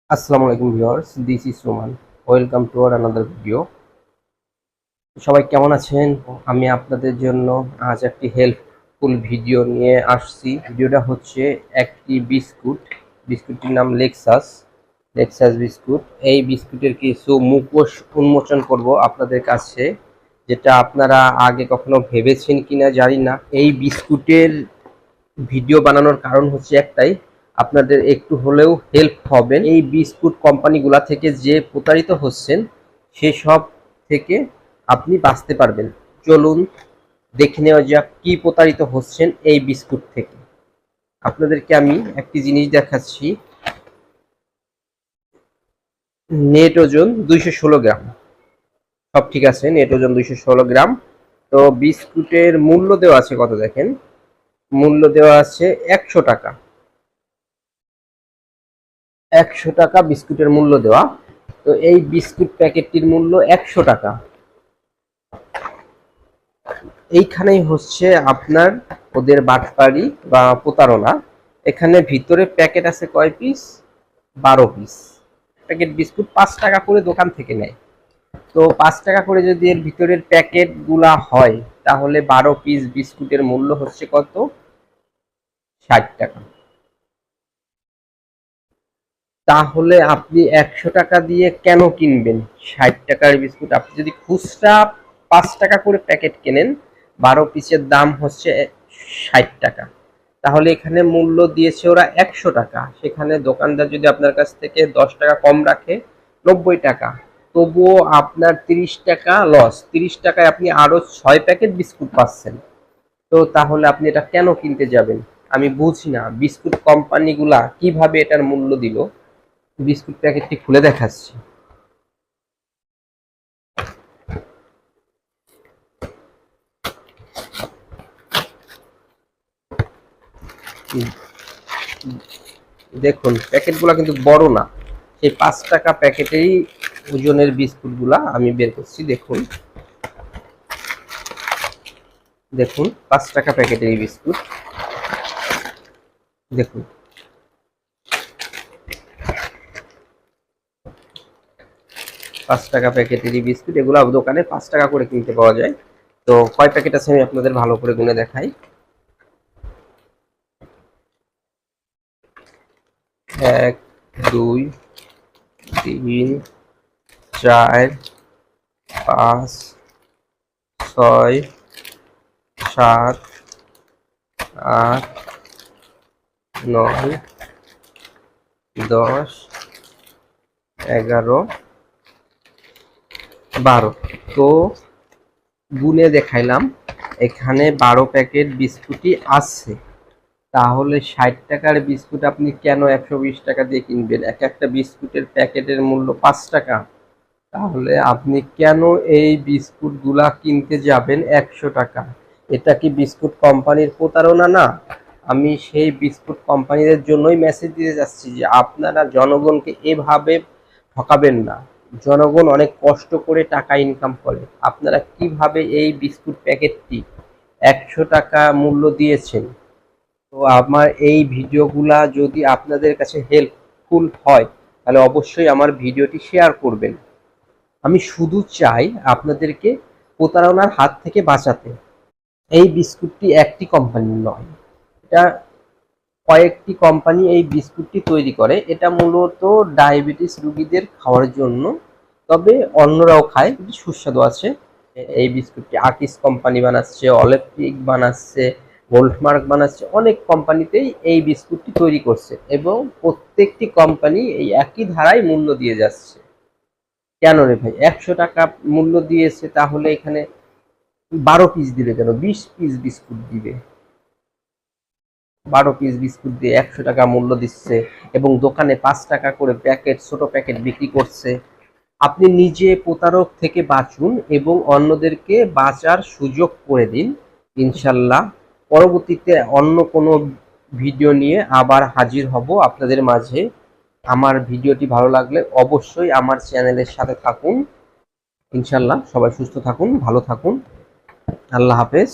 আসসালামু আলাইকুম viewers, this is Roman. Welcome to our another video. সবাই কেমন আছেন? আমি আপনাদের জন্য আজ একটি হেল্পফুল ভিডিও নিয়ে আসছি। ভিডিওটা হচ্ছে একটি বিস্কুটটির নাম লেক্সাস বিস্কুট। এই বিস্কুটের কিছু মুখোশ উন্মোচন করব আপনাদের কাছে, যেটা আপনারা আগে কখনো ভেবেছেন কিনা জানি না। এই বিস্কুটের ভিডিও বানানোর কারণ হচ্ছে একটাই, আপনাদের একটু হলেও হেল্প হবেন। এই বিস্কুট কোম্পানিগুলা থেকে যে প্রতারিত হচ্ছেন সেসব থেকে আপনি বাঁচতে পারবেন। চলুন দেখে নেওয়া যাক কি প্রতারিত হচ্ছেন এই বিস্কুট থেকে। আপনাদেরকে আমি একটি জিনিস দেখাচ্ছি। নেট ওজন 216 গ্রাম, সব ঠিক আছে। নেট ওজন 216 গ্রাম। তো বিস্কুটের মূল্য দেওয়া আছে কত দেখেন, মূল্য দেওয়া আছে 100 টাকা। 100 টাকা বিস্কুটের মূল্য দেওয়া। তো এই বিস্কুট প্যাকেটটির মূল্য 100 টাকা। এইখানেই হচ্ছে আপনার ওদের বাটপারি বা প্রতারণা। এখানে ভিতরে প্যাকেট আছে কয় পিস? 12 পিস প্যাকেট বিস্কুট 5 টাকা করে দোকান থেকে নেয়। তো 5 টাকা করে যদি এর ভিতরের প্যাকেট গুলা হয়, তাহলে 12 পিস বিস্কুটের মূল্য হচ্ছে কত? 60 টাকা। তাহলে আপনি 100 টাকা দিয়ে কেন কিনবেন 60 টাকার বিস্কুট? আপনি যদি খুচরা 5 টাকা করে প্যাকেট কেনেন, 12 পিসের দাম হচ্ছে 60 টাকা। তাহলে এখানে মূল্য দিয়েছে ওরা 100 টাকা। সেখানে দোকানদার যদি আপনার কাছ থেকে 10 টাকা কম রাখে, 90 টাকা, তবুও আপনার 30 টাকা লস। 30 টাকায় আপনি আরো 6 প্যাকেট বিস্কুট পাচ্ছেন। তো তাহলে আপনি এটা কেন কিনতে যাবেন? আমি বুঝি না বিস্কুট কোম্পানিগুলা কিভাবে এটার মূল্য দিল। বিস্কুট প্যাকেটটি খুলে দেখাচ্ছি। দেখুন প্যাকেটগুলো কিন্তু বড় না, সেই 5 টাকা প্যাকেটেরই ওজনের বিস্কুটগুলা আমি বের করছি। দেখুন দেখুন 5 টাকা প্যাকেটেরই বিস্কুট। দেখুন 5 টাকা প্যাকেটেরই বিস্কুট। এগুলো দোকানে 5 টাকা করে কিনতে পাওয়া যায়। তো কয় প্যাকেট আছে আমি আপনাদের ভালো করে গুনে দেখাই। 1 2 3 4 5 6 7 8 9 10 11 12। তো গুনে দেখাইলাম, এখানে 12 প্যাকেট বিস্কুটই আছে। তাহলে 60 টাকার বিস্কুট আপনি কেন 120 টাকা দিয়ে কিনবেন? এক একটা বিস্কুটের প্যাকেটের মূল্য 5 টাকা। তাহলে আপনি কেন এই বিস্কুটগুলা কিনতে যাবেন 100 টাকা? এটা কি বিস্কুট কোম্পানির প্রতারণা না? আমি সেই বিস্কুট কোম্পানিদের জন্যই মেসেজ দিতে যাচ্ছি যে আপনারা জনগণকে এভাবে ঠকাবেন না। জনগণ অনেক কষ্ট করে টাকা ইনকাম করে। আপনারা কিভাবে এই বিস্কুট প্যাকেটটি 100 টাকা মূল্য দিয়েছেন? তো আমার এই ভিডিওগুলা যদি আপনাদের কাছে হেল্পফুল হয়, তাহলে অবশ্যই আমার ভিডিওটি শেয়ার করবেন। আমি শুধু চাই আপনাদেরকে প্রতারণার হাত থেকে বাঁচাতে। এই বিস্কুটটি একটি কোম্পানির নয়, এটা কয়েকটি কোম্পানি এই বিস্কুটটি তৈরি করে। এটা মূলত ডায়াবেটিস রোগীদের খাওয়ার জন্য, তবে অন্যরাও খায়, কিন্তু সুস্বাদু আছে। এই বিস্কুটটি আকিস কোম্পানি বানাচ্ছে, অলিম্পিক বানাচ্ছে, গোল্ডমার্ক বানাচ্ছে, অনেক কোম্পানিতেই এই বিস্কুটটি তৈরি করছে এবং প্রত্যেকটি কোম্পানি এই একই ধারায় মূল্য দিয়ে যাচ্ছে। কেন রে ভাই 100 টাকা মূল্য দিয়েছে, তাহলে এখানে 12 পিস দিবে কেন? 20 পিস বিস্কুট দিবে। 12 পিস বিস্কুট দিয়ে 100 টাকা মূল্য দিচ্ছে এবং দোকানে 5 টাকা করে প্যাকেট, ছোট প্যাকেট বিক্রি করছে। আপনি নিজে প্রতারক থেকে বাঁচুন এবং অন্যদেরকে বাঁচার সুযোগ করে দিন। ইনশাল্লাহ পরবর্তীতে অন্য কোনো ভিডিও নিয়ে আবার হাজির হব আপনাদের মাঝে। আমার ভিডিওটি ভালো লাগলে অবশ্যই আমার চ্যানেলের সাথে থাকুন। ইনশাল্লাহ সবাই সুস্থ থাকুন, ভালো থাকুন। আল্লাহ হাফেজ।